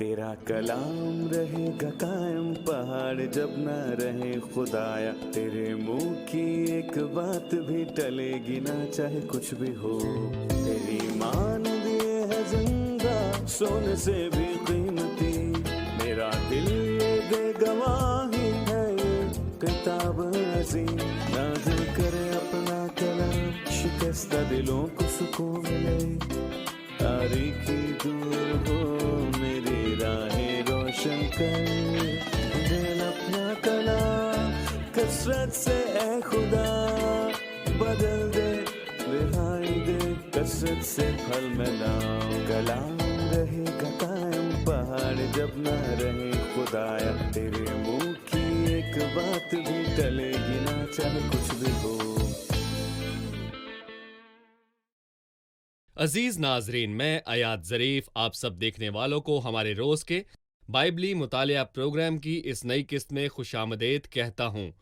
तेरा कलाम रहेगा कायम पहाड़ जब ना रहे खुदाया, तेरे मुंह की एक बात भी टलेगी ना चाहे कुछ भी हो। तेरी मान दिए है जिंदा सोने से भी कीमती, मेरा दिल ये दे गवाही है ये किताब अजीम। नाज़िल करे अपना कलाम, शिकस्ता दिलों को सुकून मिले, तारीखी दूर हो मेरी राहें रोशन कर। दिल अपना कलाम कसरत से ए खुदा बदल दे, रिहाई दे कसरत से फल मिलाओ। कलाम रहेगा कायम पहाड़ जब ना रहे खुदाया, तेरे मुंह की एक बात भी टलेगी ना चाहे कुछ भी हो। अजीज नाजरीन, मैं अयाद ज़रीफ आप सब देखने वालों को हमारे रोज़ के बाइबली मुतालिया प्रोग्राम की इस नई किस्त में खुशामदीद कहता हूँ।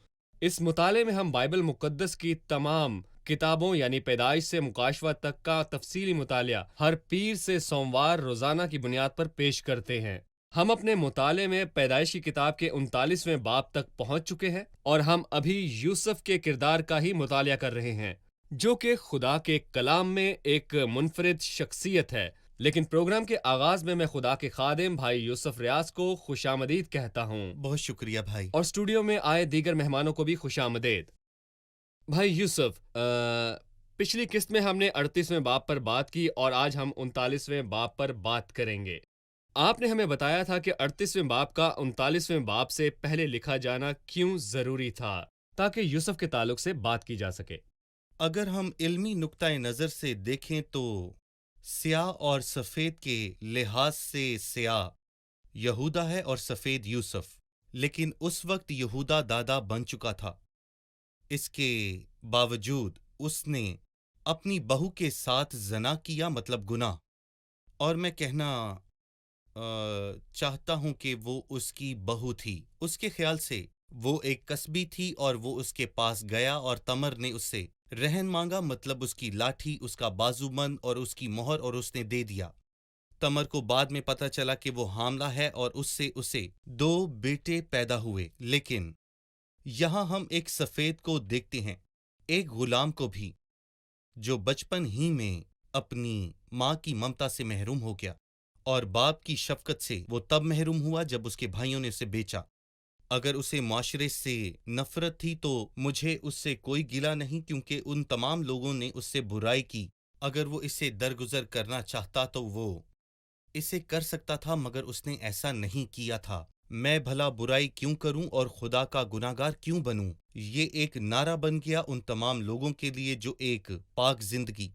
इस मुताले में हम बाइबल मुक़द्दस की तमाम किताबों यानी पैदाइश से मुकाशवा तक का तफसीली मुतालिया हर पीर से सोमवार रोज़ाना की बुनियाद पर पेश करते हैं। हम अपने मुताले में पैदाइश की किताब के 39वें बाब तक पहुँच चुके हैं और हम अभी यूसुफ के किरदार का ही मुतालिया कर रहे हैं, जो कि खुदा के कलाम में एक मुनफरिद शख्सियत है। लेकिन प्रोग्राम के आगाज में मैं खुदा के खादिम भाई यूसुफ रियाज को खुशामदीद कहता हूँ। बहुत शुक्रिया भाई। और स्टूडियो में आए दीगर मेहमानों को भी खुशामदीद। भाई यूसुफ, पिछली किस्त में हमने 38वें बाब पर बात की और आज हम 39वें बाब पर बात करेंगे। आपने हमें बताया था कि 38वें बाब का 39वें बाब से पहले लिखा जाना क्यों ज़रूरी था, ताकि यूसुफ के ताल्लुक से बात की जा सके। अगर हम इल्मी नुक्ताए नज़र से देखें तो स्याह और सफ़ेद के लिहाज से स्याह यहूदा है और सफ़ेद यूसुफ, लेकिन उस वक्त यहूदा दादा बन चुका था। इसके बावजूद उसने अपनी बहू के साथ ज़ना किया, मतलब गुनाह। और मैं कहना चाहता हूं कि वो उसकी बहू थी। उसके ख्याल से वो एक कस्बी थी और वो उसके पास गया और तमर ने उससे रहन मांगा, मतलब उसकी लाठी, उसका बाजूबंद और उसकी मोहर, और उसने दे दिया। तमर को बाद में पता चला कि वो हामला है और उससे उसे 2 बेटे पैदा हुए। लेकिन यहाँ हम एक सफ़ेद को देखते हैं, एक गुलाम को भी, जो बचपन ही में अपनी माँ की ममता से महरूम हो गया और बाप की शफकत से वो तब महरूम हुआ जब उसके भाइयों ने उसे बेचा। अगर उसे माशरे से नफरत थी तो मुझे उससे कोई गिला नहीं, क्योंकि उन तमाम लोगों ने उससे बुराई की। अगर वो इसे दरगुजर करना चाहता तो वो इसे कर सकता था, मगर उसने ऐसा नहीं किया था। मैं भला बुराई क्यों करूं और खुदा का गुनाहगार क्यों बनूं? ये एक नारा बन गया उन तमाम लोगों के लिए जो एक पाक जिंदगी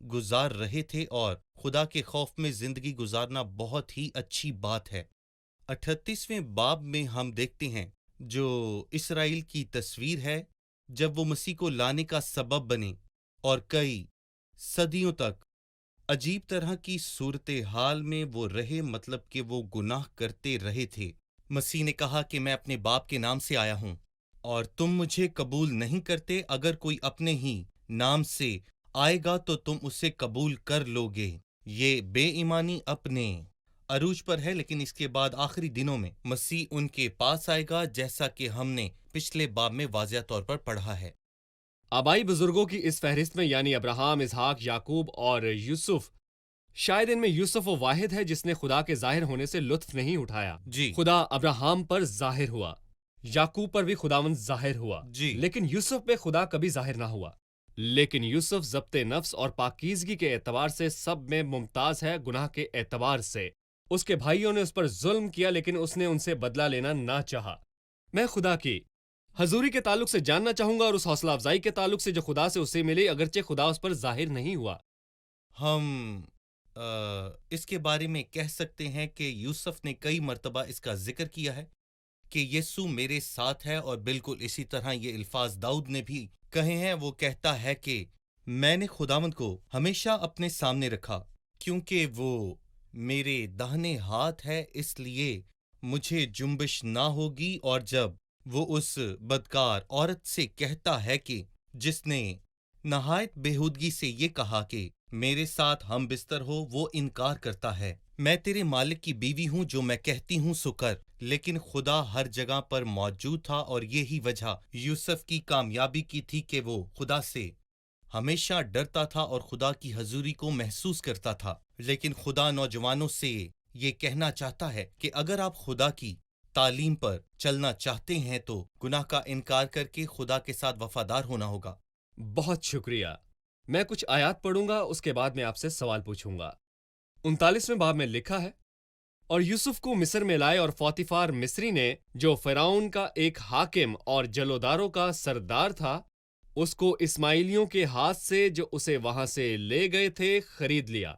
गुजार रहे थे, और खुदा के खौफ में जिंदगी गुजारना बहुत ही अच्छी बात है। 38वें बाब में हम देखते हैं जो इसराइल की तस्वीर है, जब वो मसीह को लाने का सबब बने और कई सदियों तक अजीब तरह की सूरत हाल में वो रहे, मतलब कि वो गुनाह करते रहे थे। मसीह ने कहा कि मैं अपने बाप के नाम से आया हूं और तुम मुझे कबूल नहीं करते। अगर कोई अपने ही नाम से आएगा तो तुम उसे कबूल कर लोगे। ये बेईमानी अपने अरूज पर है, लेकिन इसके बाद आखिरी दिनों में मसीह उनके पास आएगा, जैसा कि हमने पिछले बाब में वाज़िह तौर पर पढ़ा है। आबाई बुजुर्गों की इस फहरिस्त में यानी अब्राहम, इसहाक, याकूब और यूसुफ, शायद इनमें यूसुफ वो वाहिद है जिसने खुदा के जाहिर होने से लुत्फ नहीं उठाया। जी खुदा अब्राहम पर जाहिर हुआ, याकूब पर भी खुदावंद जाहिर हुआ, जी लेकिन यूसुफ पे खुदा कभी जाहिर ना हुआ। लेकिन यूसुफ ज़ब्ते नफ्स और पाकीज़गी के एतबार से सब में मुमताज़ है। गुनाह के एतबार से उसके भाइयों ने उस पर जुल्म किया, लेकिन उसने उनसे बदला लेना ना चाहा। मैं खुदा की हजूरी के ताल्लुक से जानना चाहूंगा और उस हौसला अफजाई के ताल्लुक से जो खुदा से उसे मिली, अगरचे खुदा उस पर जाहिर नहीं हुआ। हम इसके बारे में कह सकते हैं कि यूसुफ ने कई मर्तबा इसका जिक्र किया है कि यीशु मेरे साथ है, और बिल्कुल इसी तरह ये अल्फाज दाऊद ने भी कहे हैं। वो कहता है कि मैंने खुदावंद को हमेशा अपने सामने रखा, क्योंकि वो मेरे दाहिने हाथ है, इसलिए मुझे जुम्बिश ना होगी। और जब वो उस बदकार औरत से कहता है कि जिसने नहायत बेहूदगी से ये कहा कि मेरे साथ हम बिस्तर हो, वो इनकार करता है। मैं तेरे मालिक की बीवी हूँ, जो मैं कहती हूँ सो कर। लेकिन खुदा हर जगह पर मौजूद था और यही वजह यूसुफ की कामयाबी की थी कि वो खुदा से हमेशा डरता था और खुदा की हजूरी को महसूस करता था। लेकिन खुदा नौजवानों से ये कहना चाहता है कि अगर आप खुदा की तालीम पर चलना चाहते हैं तो गुनाह का इनकार करके खुदा के साथ वफादार होना होगा। बहुत शुक्रिया। मैं कुछ आयात पढ़ूंगा, उसके बाद मैं आपसे सवाल पूछूंगा। 39वें बाब में लिखा है, और यूसुफ को मिस्र में लाए और फौतिफार मिस्री ने, जो फिरौन का एक हाकिम और जलोदारों का सरदार था, उसको इस्माइलियों के हाथ से जो उसे वहां से ले गए थे खरीद लिया।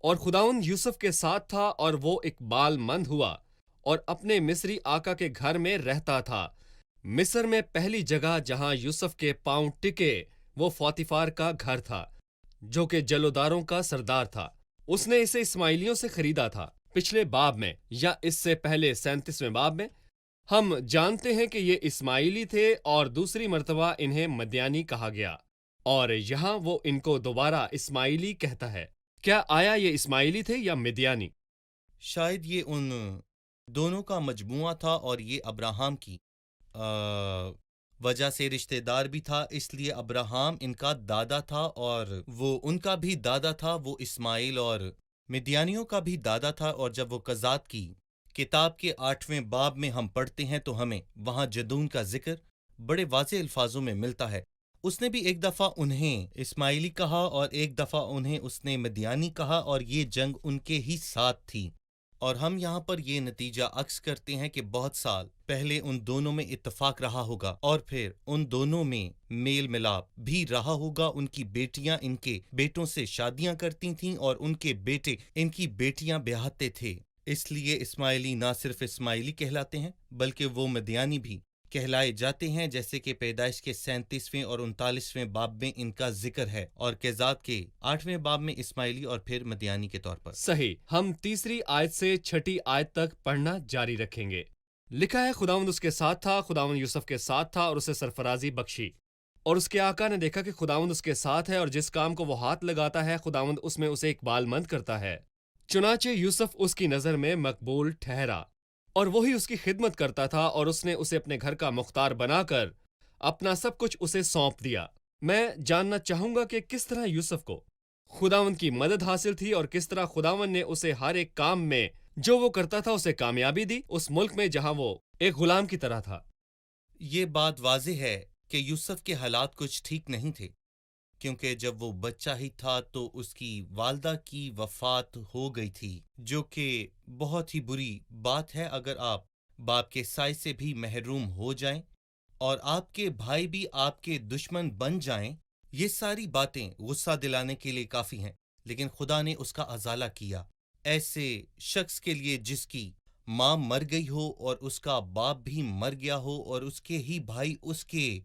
और खुदाउन यूसुफ के साथ था और वो इकबालमंद हुआ और अपने मिस्री आका के घर में रहता था। मिस्र में पहली जगह जहां यूसुफ के पांव टिके वो फौतिफार का घर था, जो कि जलोदारों का सरदार था। उसने इसे इस्माइलियों से खरीदा था। पिछले बाब में या इससे पहले 37वें बाब में हम जानते हैं कि ये इस्माइली थे और दूसरी मर्तबा इन्हें मद्यानी कहा गया, और यहाँ वो इनको दोबारा इस्माइली कहता है। क्या आया ये इस्माइली थे या मिद्यानी? शायद ये उन दोनों का मजमुआ था और ये अब्राहम की वजह से रिश्तेदार भी था, इसलिए अब्राहम इनका दादा था और वो उनका भी दादा था। वो इस्माइल और मिद्यानियों का भी दादा था। और जब वो कज़ात की किताब के 8वें बाब में हम पढ़ते हैं तो हमें वहाँ जदून का जिक्र बड़े वाज़े अल्फाजों में मिलता है। उसने भी एक दफ़ा उन्हें इस्माइली कहा और एक दफ़ा उन्हें उसने मिद्यानी कहा, और ये जंग उनके ही साथ थी। और हम यहाँ पर ये नतीजा अक्स करते हैं कि बहुत साल पहले उन दोनों में इत्तफाक रहा होगा और फिर उन दोनों में मेल मिलाप भी रहा होगा। उनकी बेटियां इनके बेटों से शादियां करती थीं और उनके बेटे इनकी बेटियां ब्याहते थे। इसलिए इस्माइली ना सिर्फ इस्माइली कहलाते हैं बल्कि वो मदियानी भी कहलाए जाते हैं, जैसे कि पैदाइश के 37वें और 39वें बाब में इनका जिक्र है और केजात के 8वें बाब में इस्माइली और फिर मदियानी के तौर पर। सही। हम तीसरी आयत से छठी आयत तक पढ़ना जारी रखेंगे। लिखा है, खुदावंद उसके साथ था, खुदावंद यूसुफ के साथ था और उसे सरफराजी बख्शी। और उसके आका ने देखा कि खुदावंद उसके साथ है और जिस काम को वो हाथ लगाता है खुदावंद उसमें उसे इकबालमंद करता है। चुनाचे यूसुफ उसकी नज़र में मकबूल ठहरा और वही उसकी खिदमत करता था और उसने उसे अपने घर का मुख्तार बनाकर अपना सब कुछ उसे सौंप दिया। मैं जानना चाहूंगा कि किस तरह यूसुफ को खुदावंद की मदद हासिल थी और किस तरह खुदावंद ने उसे हर एक काम में जो वो करता था उसे कामयाबी दी, उस मुल्क में जहां वो एक गुलाम की तरह था। ये बात वाज़ेह है कि यूसुफ के हालात कुछ ठीक नहीं थे, क्योंकि जब वो बच्चा ही था तो उसकी वालदा की वफात हो गई थी, जो कि बहुत ही बुरी बात है। अगर आप बाप के साय से भी महरूम हो जाएं और आपके भाई भी आपके दुश्मन बन जाएं, ये सारी बातें गुस्सा दिलाने के लिए काफ़ी हैं। लेकिन खुदा ने उसका अजाला किया ऐसे शख्स के लिए जिसकी माँ मर गई हो और उसका बाप भी मर गया हो और उसके ही भाई उसके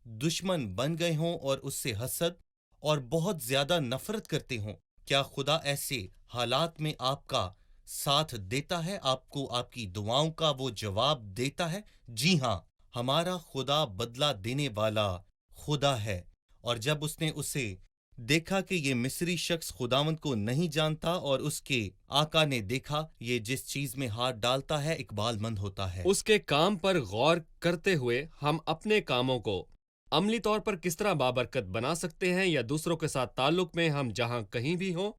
दुश्मन बन गए हों और उससे हसद और बहुत ज्यादा नफरत करते हों। क्या खुदा ऐसे हालात में आपका साथ देता है? आपको आपकी दुआओं का वो जवाब देता है? जी हाँ, हमारा खुदा बदला देने वाला खुदा है। और जब उसने उसे देखा कि ये मिस्री शख्स खुदावंद को नहीं जानता और उसके आका ने देखा ये जिस चीज में हाथ डालता है इकबालमंद होता है। उसके काम पर गौर करते हुए हम अपने कामों को अमली तौर पर किस तरह बाबरकत बना सकते हैं, या दूसरों के साथ ताल्लुक में हम जहां कहीं भी हों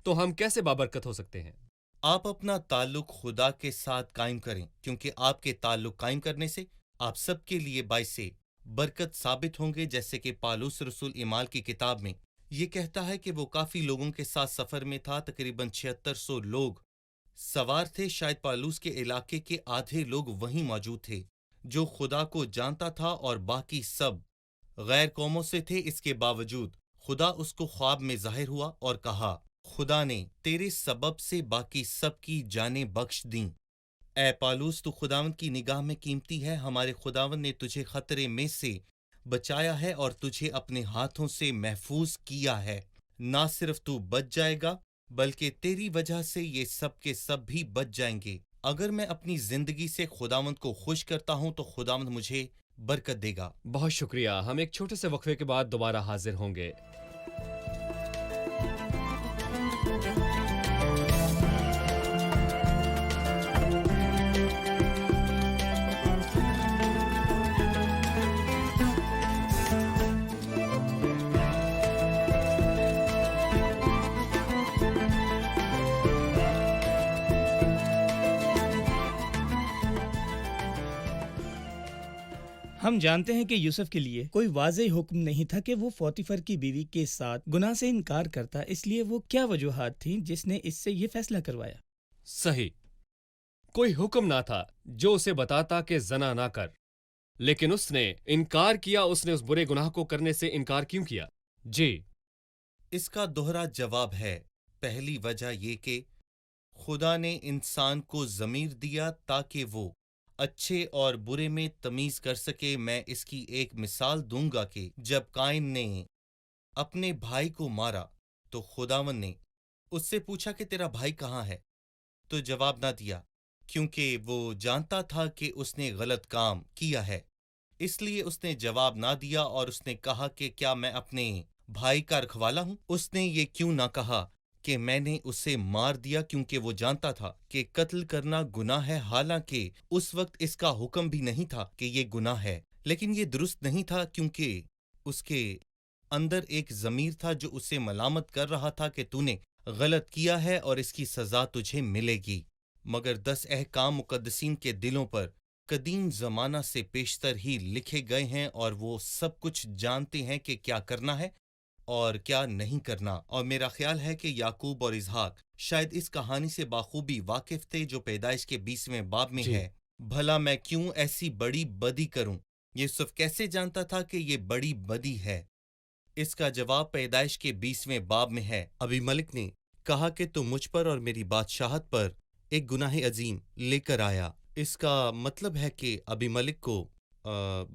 तो हम कैसे बाबरकत हो सकते हैं? आप अपना ताल्लुक खुदा के साथ कायम करें, क्योंकि आपके ताल्लुक कायम करने से आप सबके लिए बाइसे बरकत साबित होंगे। जैसे कि पालूस रसूल इमाल की किताब में ये कहता है कि वो काफी लोगों के साथ सफर में था, तकरीबन 7600 लोग सवार थे। शायद पालूस के इलाके के आधे लोग वहीं मौजूद थे जो खुदा को जानता था और बाकी सब गैर कौमों से थे। इसके बावजूद खुदा उसको ख्वाब में जाहिर हुआ और कहा, खुदा ने तेरे सबब से बाकी सब की जानें बख्श दी। ए पालूस, तू खुदावंद की निगाह में कीमती है। हमारे खुदावंद ने तुझे खतरे में से बचाया है और तुझे अपने हाथों से महफूज किया है। ना सिर्फ तू बच जाएगा बल्कि तेरी वजह से ये सब के सब भी बच जाएंगे। अगर मैं अपनी जिंदगी से खुदावंद को खुश करता हूं तो खुदावंद मुझे برکت دے گا۔ بہت شکریہ، ہم ایک چھوٹے سے وقفے کے بعد دوبارہ حاضر ہوں گے۔ ہم جانتے ہیں کہ یوسف کے لیے کوئی واضح حکم نہیں تھا کہ وہ پوتیفر کی بیوی کے ساتھ گناہ سے انکار کرتا، اس لیے وہ کیا وجوہات تھیں جس نے اس سے یہ فیصلہ کروایا؟ صحیح، کوئی حکم نہ تھا جو اسے بتاتا کہ زنا نہ کر، لیکن اس نے انکار کیا۔ اس نے اس برے گناہ کو کرنے سے انکار کیوں کیا؟ جی، اس کا دوہرا جواب ہے۔ پہلی وجہ یہ کہ خدا نے انسان کو ضمیر دیا تاکہ وہ اچھے اور برے میں تمیز کر سکے۔ میں اس کی ایک مثال دوں گا کہ جب قائن نے اپنے بھائی کو مارا تو خداوند نے اس سے پوچھا کہ تیرا بھائی کہاں ہے، تو جواب نہ دیا، کیونکہ وہ جانتا تھا کہ اس نے غلط کام کیا ہے۔ اس لیے اس نے جواب نہ دیا اور اس نے کہا کہ کیا میں اپنے بھائی کا رکھوالا ہوں؟ اس نے یہ کیوں نہ کہا کہ میں نے اسے مار دیا، کیونکہ وہ جانتا تھا کہ قتل کرنا گناہ ہے، حالانکہ اس وقت اس کا حکم بھی نہیں تھا کہ یہ گناہ ہے۔ لیکن یہ درست نہیں تھا، کیونکہ اس کے اندر ایک ضمیر تھا جو اسے ملامت کر رہا تھا کہ تو نے غلط کیا ہے اور اس کی سزا تجھے ملے گی۔ مگر 10 احکام مقدسین کے دلوں پر قدیم زمانہ سے پیشتر ہی لکھے گئے ہیں، اور وہ سب کچھ جانتے ہیں کہ کیا کرنا ہے اور کیا نہیں کرنا۔ اور میرا خیال ہے کہ یعقوب اور اسحاق شاید اس کہانی سے بخوبی واقف تھے جو پیدائش کے 20ویں باب میں جی۔ ہے۔ بھلا میں کیوں ایسی بڑی بدی کروں؟ یوسف کیسے جانتا تھا کہ یہ بڑی بدی ہے؟ اس کا جواب پیدائش کے 20ویں باب میں ہے۔ ابی ملک نے کہا کہ تو مجھ پر اور میری بادشاہت پر ایک گناہ عظیم لے کر آیا۔ اس کا مطلب ہے کہ ابی ملک کو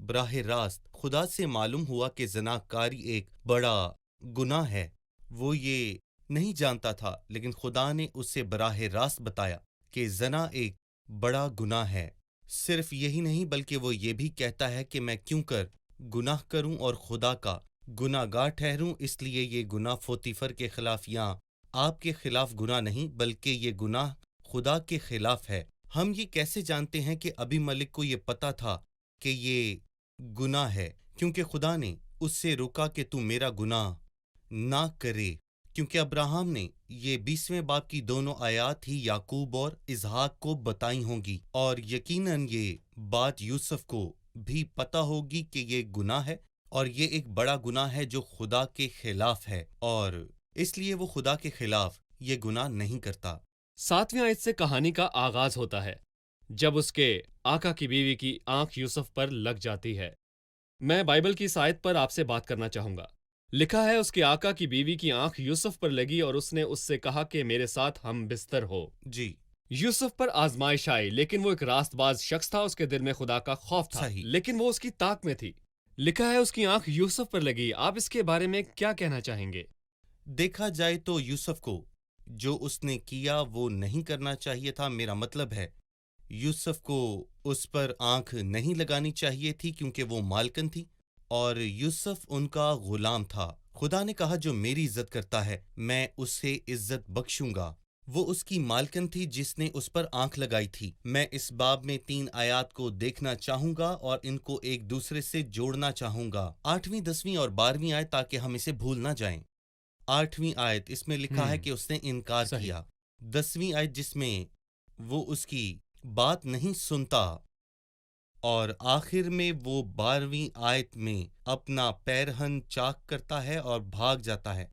براہ راست خدا سے معلوم ہوا کہ زناکاری ایک بڑا گناہ ہے۔ وہ یہ نہیں جانتا تھا، لیکن خدا نے اسے براہ راست بتایا کہ زنا ایک بڑا گناہ ہے۔ صرف یہی نہیں بلکہ وہ یہ بھی کہتا ہے کہ میں کیوں کر گناہ کروں اور خدا کا گناہ گار ٹھہروں۔ اس لیے یہ گناہ پوتیفر کے خلاف یا آپ کے خلاف گناہ نہیں، بلکہ یہ گناہ خدا کے خلاف ہے۔ ہم یہ کیسے جانتے ہیں کہ ابی ملک کو یہ پتا تھا کہ یہ گناہ ہے؟ کیونکہ خدا نے اس سے روکا کہ تو میرا گناہ نہ کرے، کیونکہ ابراہم نے یہ 20ویں باب کی دونوں آیات ہی یعقوب اور اسحاق کو بتائی ہوں گی، اور یقیناً یہ بات یوسف کو بھی پتہ ہوگی کہ یہ گناہ ہے، اور یہ ایک بڑا گناہ ہے جو خدا کے خلاف ہے، اور اس لیے وہ خدا کے خلاف یہ گناہ نہیں کرتا۔ 7ویں آیت سے کہانی کا آغاز ہوتا ہے جب اس کے آقا کی بیوی کی آنکھ یوسف پر لگ جاتی ہے۔ میں بائبل کی اس آیت پر آپ سے بات کرنا چاہوں گا۔ لکھا ہے اس کے آقا کی بیوی کی آنکھ یوسف پر لگی اور اس نے اس سے کہا کہ میرے ساتھ ہم بستر ہو۔ جی، یوسف پر آزمائش آئی، لیکن وہ ایک راست باز شخص تھا، اس کے دل میں خدا کا خوف تھا، صحیح۔ لیکن وہ اس کی طاق میں تھی۔ لکھا ہے اس کی آنکھ یوسف پر لگی۔ آپ اس کے بارے میں کیا کہنا چاہیں گے؟ دیکھا جائے تو یوسف کو جو اس نے کیا وہ نہیں کرنا چاہیے تھا۔ میرا مطلب ہے یوسف کو اس پر آنکھ نہیں لگانی چاہیے تھی، کیونکہ وہ مالکن تھی اور یوسف ان کا غلام تھا۔ خدا نے کہا جو میری عزت کرتا ہے میں اسے عزت بخشوں گا۔ وہ اس کی مالکن تھی جس نے اس پر آنکھ لگائی تھی۔ میں اس باب میں 3 آیات کو دیکھنا چاہوں گا اور ان کو ایک دوسرے سے جوڑنا چاہوں گا، 8ویں، 10ویں اور 12ویں آیت، تاکہ ہم اسے بھول نہ جائیں۔ 8ویں آیت اس میں لکھا ہے کہ اس نے انکار صحیح۔ کیا۔ 10ویں آیت جس میں وہ اس کی بات نہیں سنتا، اور آخر میں وہ 12ویں آیت میں اپنا پیرہن چاک کرتا ہے اور بھاگ جاتا ہے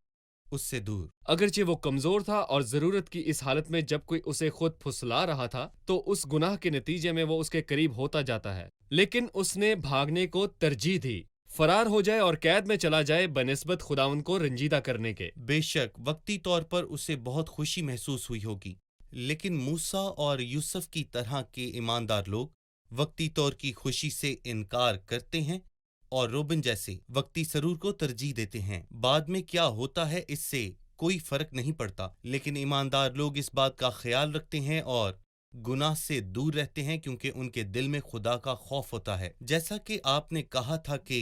اس سے دور۔ اگرچہ وہ کمزور تھا اور ضرورت کی اس حالت میں جب کوئی اسے خود پھسلا رہا تھا تو اس گناہ کے نتیجے میں وہ اس کے قریب ہوتا جاتا ہے، لیکن اس نے بھاگنے کو ترجیح دی، فرار ہو جائے اور قید میں چلا جائے بنسبت خداوند کو رنجیدہ کرنے کے۔ بے شک وقتی طور پر اسے بہت خوشی محسوس ہوئی ہوگی، لیکن موسیٰ اور یوسف کی طرح کے ایماندار لوگ وقتی طور کی خوشی سے انکار کرتے ہیں اور روبن جیسے وقتی سرور کو ترجیح دیتے ہیں۔ بعد میں کیا ہوتا ہے اس سے کوئی فرق نہیں پڑتا، لیکن ایماندار لوگ اس بات کا خیال رکھتے ہیں اور گناہ سے دور رہتے ہیں کیونکہ ان کے دل میں خدا کا خوف ہوتا ہے۔ جیسا کہ آپ نے کہا تھا کہ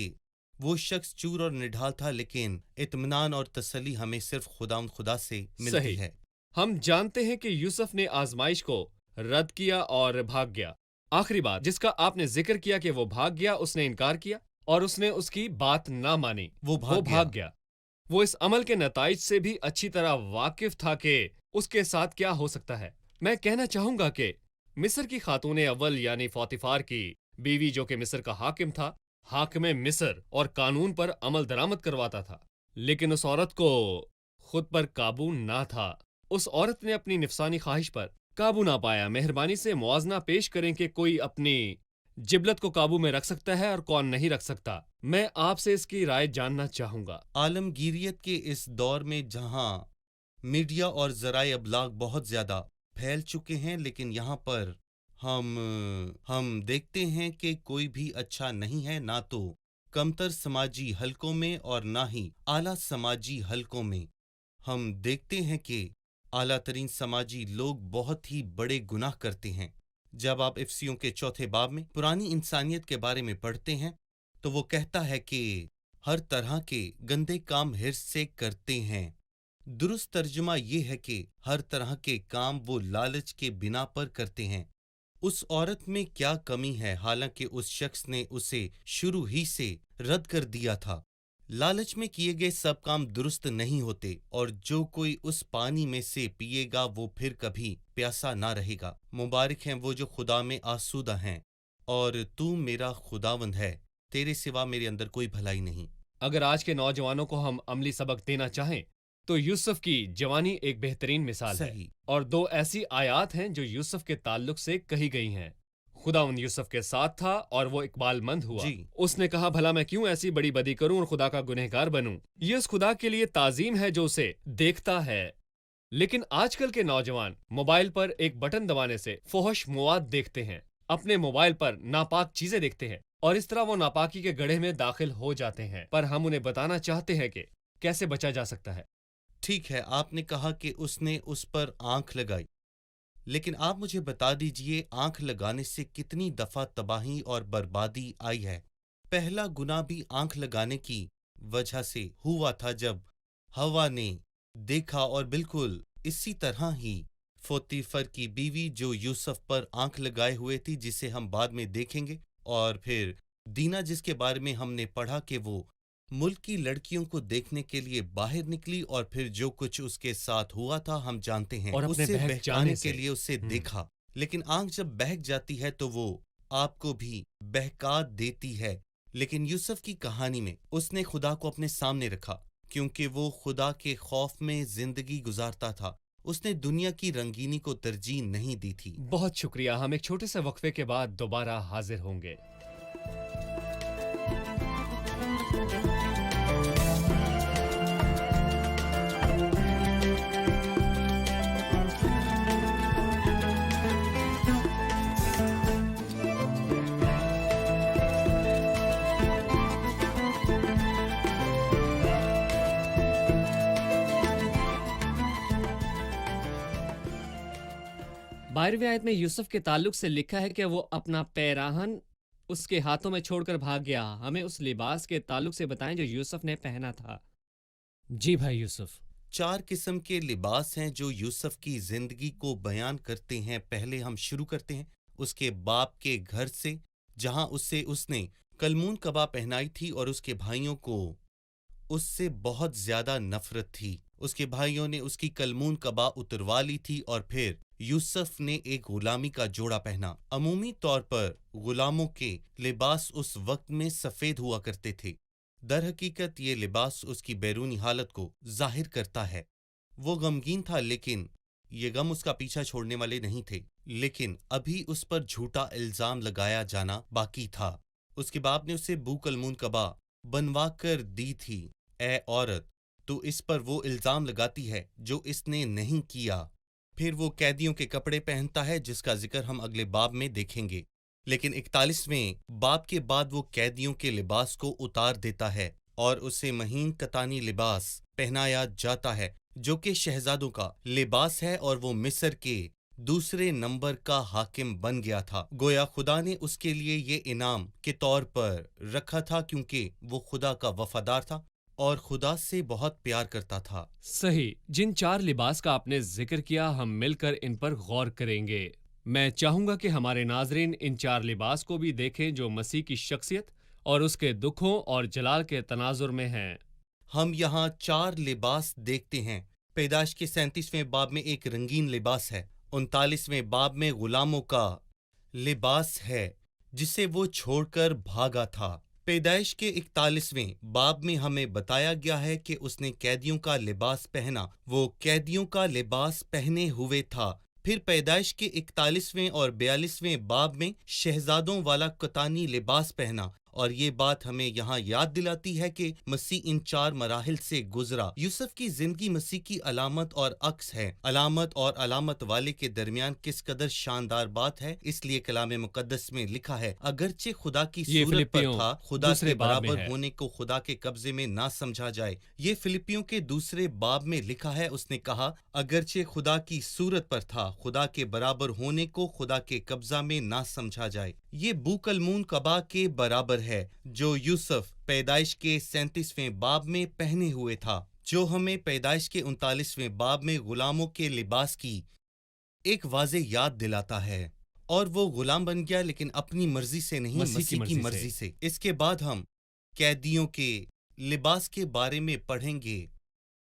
وہ شخص چور اور نڈھال تھا، لیکن اطمینان اور تسلی ہمیں صرف خدا سے ملتی صحیح۔ ہے۔ ہم جانتے ہیں کہ یوسف نے آزمائش کو رد کیا اور بھاگ گیا۔ آخری بات جس کا آپ نے ذکر کیا کہ وہ بھاگ گیا، اس نے انکار کیا اور اس نے اس کی بات نہ مانی، وہ بھاگ گیا۔ وہ اس عمل کے نتائج سے بھی اچھی طرح واقف تھا کہ اس کے ساتھ کیا ہو سکتا ہے۔ میں کہنا چاہوں گا کہ مصر کی خاتون اول یعنی فوتیفار کی بیوی جو کہ مصر کا حاکم تھا، حاکم مصر اور قانون پر عمل درآمد کرواتا تھا، لیکن اس عورت کو خود پر قابو نہ تھا۔ اس عورت نے اپنی نفسانی خواہش پر قابو نہ پایا۔ مہربانی سے موازنہ پیش کریں کہ کوئی اپنی جبلت کو قابو میں رکھ سکتا ہے اور کون نہیں رکھ سکتا۔ میں آپ سے اس کی رائے جاننا چاہوں گا۔ عالمگیریت کے اس دور میں جہاں میڈیا اور ذرائع ابلاغ بہت زیادہ پھیل چکے ہیں، لیکن یہاں پر ہم دیکھتے ہیں کہ کوئی بھی اچھا نہیں ہے، نہ تو کمتر سماجی حلقوں میں اور نہ ہی اعلیٰ سماجی حلقوں میں۔ ہم دیکھتے ہیں کہ اعلیٰ ترین سماجی لوگ بہت ہی بڑے گناہ کرتے ہیں۔ جب آپ افسیوں کے 4 باب میں پرانی انسانیت کے بارے میں پڑھتے ہیں تو وہ کہتا ہے کہ ہر طرح کے گندے کام حرص سے کرتے ہیں۔ درست ترجمہ یہ ہے کہ ہر طرح کے کام وہ لالچ کے بنا پر کرتے ہیں۔ اس عورت میں کیا کمی ہے حالانکہ اس شخص نے اسے شروع ہی سے رد کر دیا تھا؟ لالچ میں کیے گئے سب کام درست نہیں ہوتے، اور جو کوئی اس پانی میں سے پیے گا وہ پھر کبھی پیاسا نہ رہے گا۔ مبارک ہیں وہ جو خدا میں آسودہ ہیں، اور تو میرا خداوند ہے، تیرے سوا میرے اندر کوئی بھلائی نہیں۔ اگر آج کے نوجوانوں کو ہم عملی سبق دینا چاہیں تو یوسف کی جوانی ایک بہترین مثال ہے، صحیح۔ اور 2 ایسی آیات ہیں جو یوسف کے تعلق سے کہی گئی ہیں۔ خداوند یوسف کے ساتھ تھا اور وہ اقبال مند ہوا۔ جی۔ اس نے کہا بھلا میں کیوں ایسی بڑی بدی کروں اور خدا کا گنہگار بنوں۔ یہ اس خدا کے لیے تعظیم ہے جو اسے دیکھتا ہے۔ لیکن آج کل کے نوجوان موبائل پر ایک بٹن دبانے سے فحش مواد دیکھتے ہیں، اپنے موبائل پر ناپاک چیزیں دیکھتے ہیں، اور اس طرح وہ ناپاکی کے گڑھے میں داخل ہو جاتے ہیں۔ پر ہم انہیں بتانا چاہتے ہیں کہ کیسے بچا جا سکتا ہے۔ ٹھیک ہے، آپ نے کہا کہ اس نے اس پر آنکھ لگائی، لیکن آپ مجھے بتا دیجئے آنکھ لگانے سے کتنی دفعہ تباہی اور بربادی آئی ہے۔ پہلا گناہ بھی آنکھ لگانے کی وجہ سے ہوا تھا جب ہوا نے دیکھا، اور بالکل اسی طرح ہی فوتیفر کی بیوی جو یوسف پر آنکھ لگائے ہوئے تھی، جسے ہم بعد میں دیکھیں گے، اور پھر دینا جس کے بارے میں ہم نے پڑھا کہ وہ ملک کی لڑکیوں کو دیکھنے کے لیے باہر نکلی، اور پھر جو کچھ اس کے ساتھ ہوا تھا ہم جانتے ہیں۔ اور اپنے اسے بہک بہکانے جانے کے سے لیے اسے دیکھا، لیکن آنکھ جب بہک جاتی ہے تو وہ آپ کو بھی بہکا دیتی ہے۔ لیکن یوسف کی کہانی میں اس نے خدا کو اپنے سامنے رکھا، کیونکہ وہ خدا کے خوف میں زندگی گزارتا تھا۔ اس نے دنیا کی رنگینی کو ترجیح نہیں دی تھی۔ بہت شکریہ۔ ہم ایک چھوٹے سے وقفے کے بعد دوبارہ حاضر ہوں گے۔ بارہویں آیت میں یوسف کے تعلق سے لکھا ہے کہ وہ اپنا پیراہن اس کے ہاتھوں میں چھوڑ کر بھاگ گیا۔ ہمیں اس لباس کے تعلق سے بتائیں جو یوسف نے پہنا تھا۔ جی بھائی یوسف۔ 4 قسم کے لباس ہیں جو یوسف کی زندگی کو بیان کرتے ہیں۔ پہلے ہم شروع کرتے ہیں اس کے باپ کے گھر سے، جہاں اس نے کلمون قبا پہنائی تھی اور اس کے بھائیوں کو اس سے بہت زیادہ نفرت تھی۔ اس کے بھائیوں نے اس کی کلمون قبا اتروا لی تھی، اور پھر یوسف نے ایک غلامی کا جوڑا پہنا۔ عمومی طور پر غلاموں کے لباس اس وقت میں سفید ہوا کرتے تھے۔ در حقیقت یہ لباس اس کی بیرونی حالت کو ظاہر کرتا ہے۔ وہ غمگین تھا، لیکن یہ غم اس کا پیچھا چھوڑنے والے نہیں تھے۔ لیکن ابھی اس پر جھوٹا الزام لگایا جانا باقی تھا۔ اس کے باپ نے اسے بو کلمون قبا بنوا کر دی تھی۔ اے عورت، تو اس پر وہ الزام لگاتی ہے جو اس نے نہیں کیا۔ پھر وہ قیدیوں کے کپڑے پہنتا ہے، جس کا ذکر ہم اگلے باب میں دیکھیں گے۔ لیکن 41ویں باب کے بعد وہ قیدیوں کے لباس کو اتار دیتا ہے اور اسے مہین کتانی لباس پہنایا جاتا ہے، جو کہ شہزادوں کا لباس ہے، اور وہ مصر کے दूसरे नंबर का हाकिम बन गया था। गोया खुदा ने उसके लिए ये इनाम के तौर पर रखा था क्योंकि वो खुदा का वफादार था और खुदा से बहुत प्यार करता था। सही। जिन 4 लिबास का आपने जिक्र किया, हम मिलकर इन पर गौर करेंगे। मैं चाहूंगा कि हमारे नाजरीन इन 4 लिबास को भी देखें जो मसीह की शख्सियत और उसके दुखों और जलाल के तनाजुर में हैं। हम यहाँ 4 लिबास देखते हैं। पैदाइश के 37वें बाब में एक रंगीन लिबास है। 39वें बाब में गुलामों का लिबास है जिसे वो छोड़कर भागा था। पैदाइश के 41वें बाब में हमें बताया गया है कि उसने कैदियों का लिबास पहना। वो कैदियों का लिबास पहने हुए था। फिर पैदाइश के 41वें और 42वें बाब में शहजादों वाला कतानी लिबास पहना। और ये बात हमें यहाँ याद दिलाती है कि मसीह इन 4 मराहिल से गुजरा। यूसुफ की जिंदगी मसीह की अलामत और अक्स है। अलामत और अलामत वाले के दरमियान किस कदर शानदार बात है। इसलिए कलाम मुकद्दस में लिखा है, अगरचे खुदा की ये सूरत पर फिलिपियों था, खुदा दूसरे के बाब में बराबर है। होने को खुदा के कब्जे में ना समझा जाए। ये फिलिपियों के दूसरे बाब में लिखा है। उसने कहा, अगरचे खुदा की सूरत पर था, खुदा के बराबर होने को खुदा के कब्जा में ना समझा जाए। ये बूकलमून कबा के बराबर है जो यूसुफ पैदाइश के 37वें बाब में पहने हुए था, जो हमें पैदाइश के 39वें बाब में गुलामों के लिबास की एक वाज़े याद दिलाता है। और वो गुलाम बन गया, लेकिन अपनी मर्जी से नहीं, मसीह की मर्जी से। इसके बाद हम कैदियों के लिबास के बारे में पढ़ेंगे।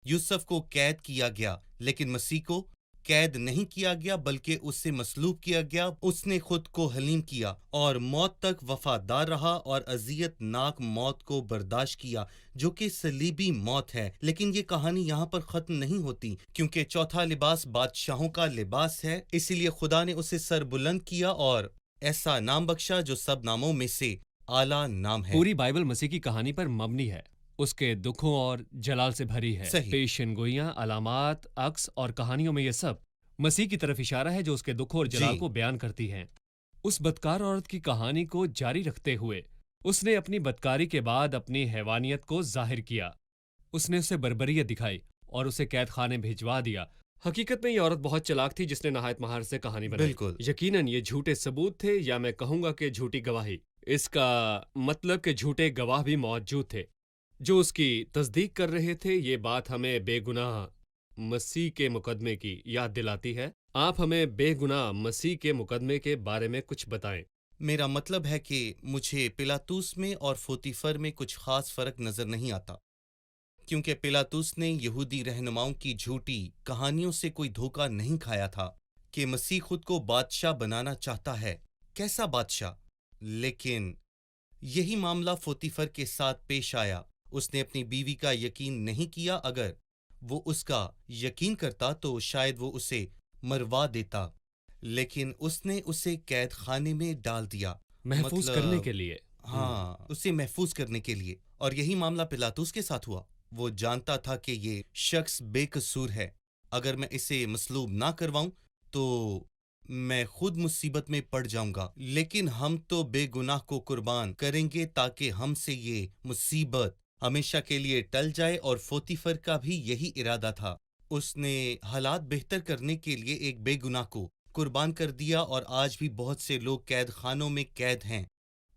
यूसुफ को कैद किया गया, लेकिन मसीह को कैद नहीं किया गया, बल्कि उससे मसलूब किया गया। उसने खुद को हलीम किया और मौत तक वफादार रहा और अजियतनाक मौत को बर्दाश्त किया, जो कि सलीबी मौत है। लेकिन ये कहानी यहाँ पर खत्म नहीं होती, क्योंकि चौथा लिबास बादशाहों का लिबास है। इसीलिए खुदा ने उसे सर बुलंद किया और ऐसा नाम बख्शा जो सब नामों में से आला नाम है। पूरी बाइबल मसीह की कहानी पर मबनी है, उसके दुखों और जलाल से भरी है। सही। पेशेनगोइयां, अलामात, अक्स और कहानियों में ये सब मसीह की तरफ इशारा है, जो उसके दुखों और जलाल जी। को बयान करती हैं। उस बदकार औरत की कहानी को जारी रखते हुए उसने अपनी बदकारी के बाद अपनी हैवानियत को जाहिर किया। उसने उसे बर्बरियत दिखाई और उसे कैद खाने भिजवा दिया। हकीकत में ये औरत बहुत चालाक थी, जिसने नहायत महार से कहानी बनाई। बिल्कुल। यकीनन ये झूठे सबूत थे, या मैं कहूंगा कि झूठी गवाही। इसका मतलब कि झूठे गवाह भी मौजूद थे जो उसकी तस्दीक कर रहे थे। ये बात हमें बेगुनाह मसीह के मुकदमे की याद दिलाती है। आप हमें बेगुनाह मसीह के मुकदमे के बारे में कुछ बताएं। मेरा मतलब है कि मुझे पिलातूस में और फोतीफर में कुछ खास फर्क नजर नहीं आता, क्योंकि पिलातूस ने यहूदी रहनुमाओं की झूठी कहानियों से कोई धोखा नहीं खाया था कि मसीह खुद को बादशाह बनाना चाहता है। कैसा बादशाह? लेकिन यही मामला फोतीफर के साथ पेश आया। उसने अपनी बीवी का यकीन नहीं किया। अगर वो उसका यकीन करता तो शायद वो उसे मरवा देता, लेकिन उसने उसे कैद खाने में डाल दिया, महफूज करने के लिए। हाँ, उसे महफूज करने के लिए। और यही मामला पिलातूस के साथ हुआ। वो जानता था कि ये शख्स बेकसूर है। अगर मैं इसे मसलूब ना करवाऊं तो मैं खुद मुसीबत में पड़ जाऊंगा, लेकिन हम तो बेगुनाह को कुर्बान करेंगे ताकि हमसे ये मुसीबत हमेशा के लिए टल जाए। और फोतीफर का भी यही इरादा था। उसने हालात बेहतर करने के लिए एक बेगुनाह को कुर्बान कर दिया, और आज भी बहुत से लोग कैद खानों में कैद हैं।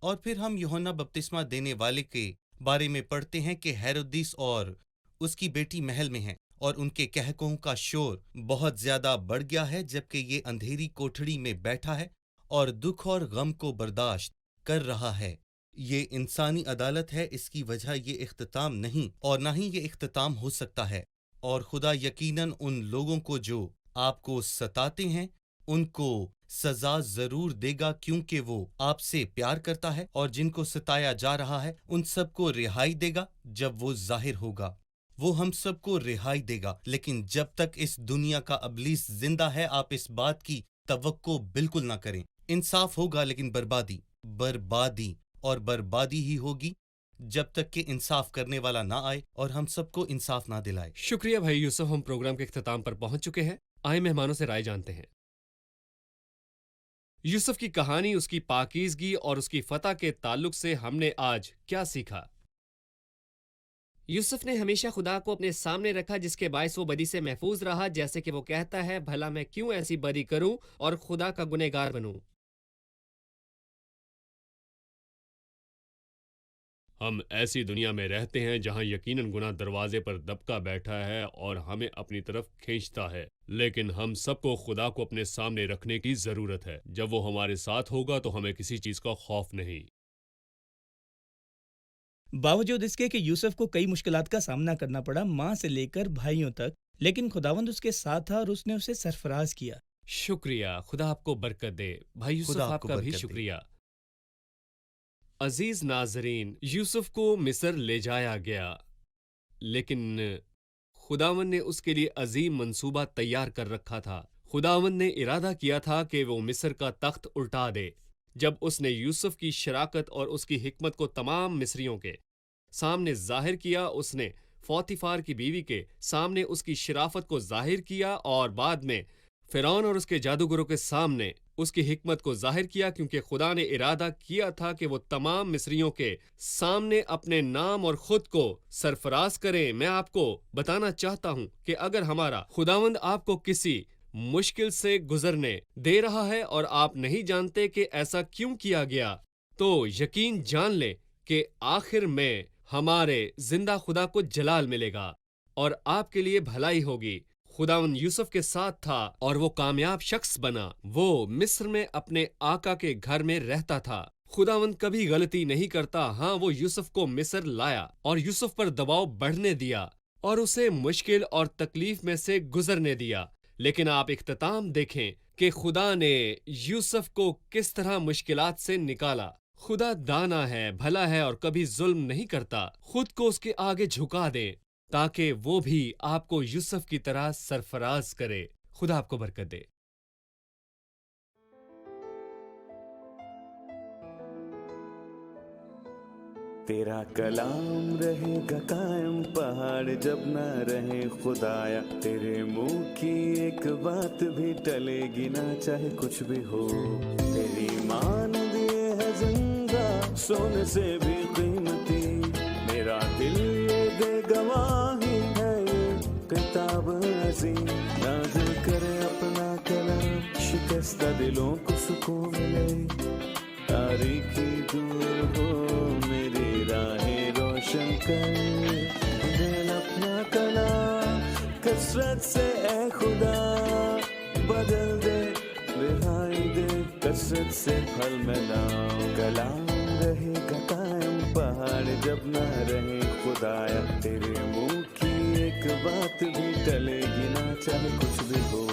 और फिर हम यूहन्ना बपतिस्मा देने वाले के बारे में पढ़ते हैं कि हेरोदिस और उसकी बेटी महल में हैं, और उनके कहकों का शोर बहुत ज्यादा बढ़ गया है, जबकि ये अंधेरी कोठड़ी में बैठा है और दुख और गम को बर्दाश्त कर रहा है। ये इंसानी अदालत है। इसकी वजह ये इख्तिताम नहीं, और ना ही ये इख्तिताम हो सकता है। और खुदा यकीनन उन लोगों को जो आपको सताते हैं उनको सजा जरूर देगा, क्योंकि वो आपसे प्यार करता है। और जिनको सताया जा रहा है उन सबको रिहाई देगा जब वो जाहिर होगा। वो हम सबको रिहाई देगा। लेकिन जब तक इस दुनिया का अबलीस जिंदा है, आप इस बात की तवक्को बिल्कुल ना करें। इंसाफ होगा, लेकिन बर्बादी, बर्बादी और बर्बादी ही होगी जब तक कि इंसाफ करने वाला ना आए और हम सबको इंसाफ ना दिलाए। शुक्रिया भाई यूसुफ। हम प्रोग्राम के इख्तिताम पर पहुंच चुके हैं। आए मेहमानों से राय जानते हैं। यूसुफ की कहानी, उसकी पाकीज़गी और उसकी फतह के ताल्लुक से हमने आज क्या सीखा? یوسف نے ہمیشہ خدا کو اپنے سامنے رکھا جس کے باعث وہ بدی سے محفوظ رہا، جیسے کہ وہ کہتا ہے بھلا میں کیوں ایسی بدی کروں اور خدا کا گنہگار بنوں۔ ہم ایسی دنیا میں رہتے ہیں جہاں یقیناً گناہ دروازے پر دبکا بیٹھا ہے اور ہمیں اپنی طرف کھینچتا ہے، لیکن ہم سب کو خدا کو اپنے سامنے رکھنے کی ضرورت ہے۔ جب وہ ہمارے ساتھ ہوگا تو ہمیں کسی چیز کا خوف نہیں۔ باوجود اس کے کہ یوسف کو کئی مشکلات کا سامنا کرنا پڑا، ماں سے لے کر بھائیوں تک، لیکن خداوند اس کے ساتھ تھا اور اس نے اسے سرفراز کیا۔ شکریہ، خدا آپ کو برکت دے۔ بھائی یوسف، خدا آپ آپ کو کا بھی برکت دے۔ شکریہ۔ عزیز ناظرین، یوسف کو مصر لے جایا گیا، لیکن خداوند نے اس کے لیے عظیم منصوبہ تیار کر رکھا تھا۔ خداوند نے ارادہ کیا تھا کہ وہ مصر کا تخت الٹا دے۔ جب اس نے یوسف کی شراکت اور اس کی حکمت کو تمام مصریوں کے سامنے ظاہر کیا، اس نے فوتیفار کی بیوی کے سامنے اس کی شرافت کو ظاہر کیا اور بعد میں فرعون اور اس کے جادوگروں کے سامنے اس کی حکمت کو ظاہر کیا، کیونکہ خدا نے ارادہ کیا تھا کہ وہ تمام مصریوں کے سامنے اپنے نام اور خود کو سرفراز کریں۔ میں آپ کو بتانا چاہتا ہوں کہ اگر ہمارا خداوند آپ کو کسی مشکل سے گزرنے دے رہا ہے اور آپ نہیں جانتے کہ ایسا کیوں کیا گیا، تو یقین جان لیں کہ آخر میں ہمارے زندہ خدا کو جلال ملے گا اور آپ کے لیے بھلائی ہوگی۔ خداوند یوسف کے ساتھ تھا اور وہ کامیاب شخص بنا۔ وہ مصر میں اپنے آقا کے گھر میں رہتا تھا۔ خداوند کبھی غلطی نہیں کرتا۔ ہاں، وہ یوسف کو مصر لایا اور یوسف پر دباؤ بڑھنے دیا اور اسے مشکل اور تکلیف میں سے گزرنے دیا، لیکن آپ اختتام دیکھیں کہ خدا نے یوسف کو کس طرح مشکلات سے نکالا۔ خدا دانا ہے، بھلا ہے اور کبھی ظلم نہیں کرتا۔ خود کو اس کے آگے جھکا دیں تاکہ وہ بھی آپ کو یوسف کی طرح سرفراز کرے۔ خدا آپ کو برکت دے۔ تیرا کلام رہے گا قائم پہاڑ جب نہ رہے خدایا، تیرے منہ کی ایک بات بھی ٹلے گی نہ چاہے کچھ بھی ہو۔ تیری مانند یہ ہے زندہ سونے سے بھی قیمتی، میرا دل یہ دے گواہی ہے یہ کتاب عظیم۔ نازل کرے اپنا کلام، شکستہ دلوں کو سکون ملے، تاریکی دور ہو میری راہیں روشن کر دل اپنا کلام کثرت سے اے خدا بدل دے، رہائی دے کثرت سے پھل ملاؤ۔ کلام رہے گا قائم پہاڑ جب نہ رہے خدایا، تیرے منہ کی ایک بات بھی ٹلے گی نہ چاہے کچھ بھی ہو۔